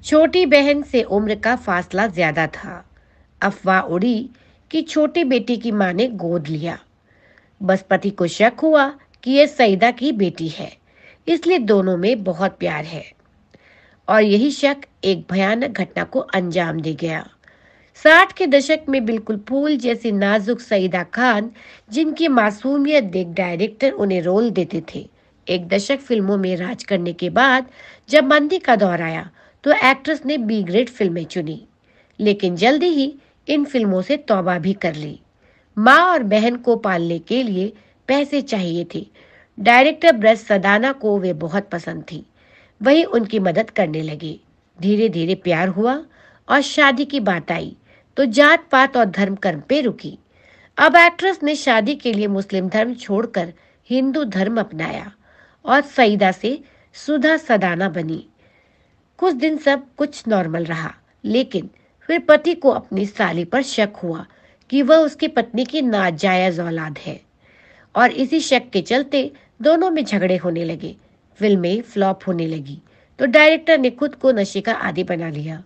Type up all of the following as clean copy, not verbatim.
छोटी बहन से उम्र का फासला ज्यादा था। अफवाह उड़ी कि छोटी बेटी की मां ने गोद लिया। बस पति को शक हुआ कि यह सईदा की बेटी है, इसलिए दोनों में बहुत प्यार है। और यही शक एक भयानक घटना को अंजाम दे गया। 60 के दशक में बिल्कुल फूल जैसी नाजुक सईदा खान, जिनकी मासूमियत देख डायरेक्टर उन्हें रोल देते थे। एक दशक फिल्मों में राज करने के बाद जब मंदी का दौर आया तो एक्ट्रेस ने बी ग्रेड फिल्में चुनी, लेकिन जल्दी ही इन फिल्मों से तौबा भी कर ली। माँ और बहन को पालने के लिए पैसे चाहिए थे। डायरेक्टर ब्रज सदाना को वे बहुत पसंद थी, वही उनकी मदद करने लगे। धीरे धीरे प्यार हुआ और शादी की बात आई तो जात पात और धर्म कर्म पे रुकी। अब एक्ट्रेस ने शादी के लिए मुस्लिम धर्म छोड़कर हिंदू धर्म अपनाया और सईदा से सुधा सदाना बनी। कुछ दिन सब कुछ नॉर्मल रहा, लेकिन फिर पति को अपनी साली पर शक हुआ कि वह उसकी पत्नी की नाजायज औलाद है, और इसी शक के चलते दोनों में झगड़े होने लगे। फिल्में फ्लॉप होने लगी तो डायरेक्टर ने खुद को नशे का आदी बना लिया।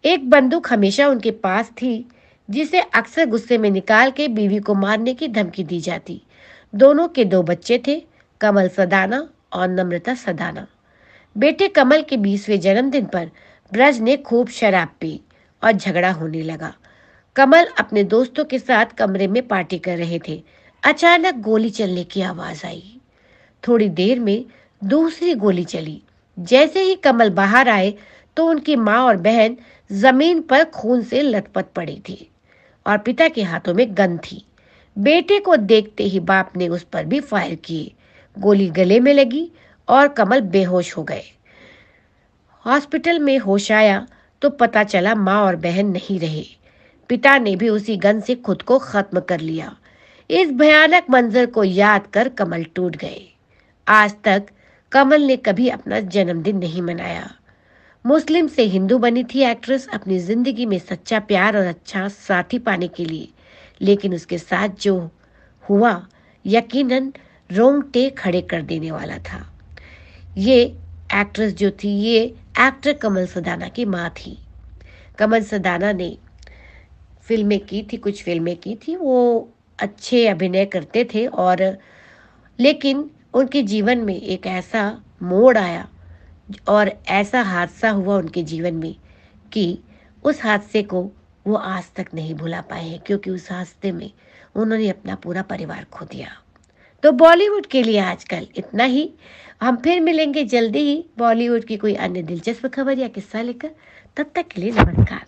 एक बंदूक हमेशा उनके पास थी, जिसे अक्सर गुस्से में निकाल के बीवी को मारने की धमकी दी जाती। दोनों के दो बच्चे थे, कमल सदाना और नम्रता सदाना। बेटे कमल के 20वें जन्मदिन पर ब्रज ने खूब शराब पी और झगड़ा होने लगा। कमल अपने दोस्तों के साथ कमरे में पार्टी कर रहे थे। अचानक गोली चलने की आवाज आई। थोड़ी देर में दूसरी गोली चली। जैसे ही कमल बाहर आए तो उनकी माँ और बहन जमीन पर खून से लथपथ पड़ी थी और पिता के हाथों में गन थी। बेटे को देखते ही बाप ने उस पर भी फायर किए। गोली गले में लगी और कमल बेहोश हो गए। हॉस्पिटल में होश आया तो पता चला माँ और बहन नहीं रहे। पिता ने भी उसी गन से खुद को खत्म कर लिया। इस भयानक मंजर को याद कर कमल टूट गए। आज तक कमल ने कभी अपना जन्मदिन नहीं मनाया। मुस्लिम से हिंदू बनी थी एक्ट्रेस अपनी जिंदगी में सच्चा प्यार और अच्छा साथी पाने के लिए, लेकिन उसके साथ जो हुआ यकीनन रोंगटे खड़े कर देने वाला था। ये एक्ट्रेस जो थी, ये एक्टर कमल सदाना की माँ थी। कमल सदाना ने फिल्में की थी, कुछ फिल्में की थी, वो अच्छे अभिनय करते थे, और लेकिन उनके जीवन में एक ऐसा मोड़ आया और ऐसा हादसा हुआ उनके जीवन में कि उस हादसे को वो आज तक नहीं भुला पाए हैं, क्योंकि उस हादसे में उन्होंने अपना पूरा परिवार खो दिया। तो बॉलीवुड के लिए आजकल इतना ही। हम फिर मिलेंगे जल्दी ही बॉलीवुड की कोई अन्य दिलचस्प खबर या किस्सा लेकर। तब तक के लिए नमस्कार।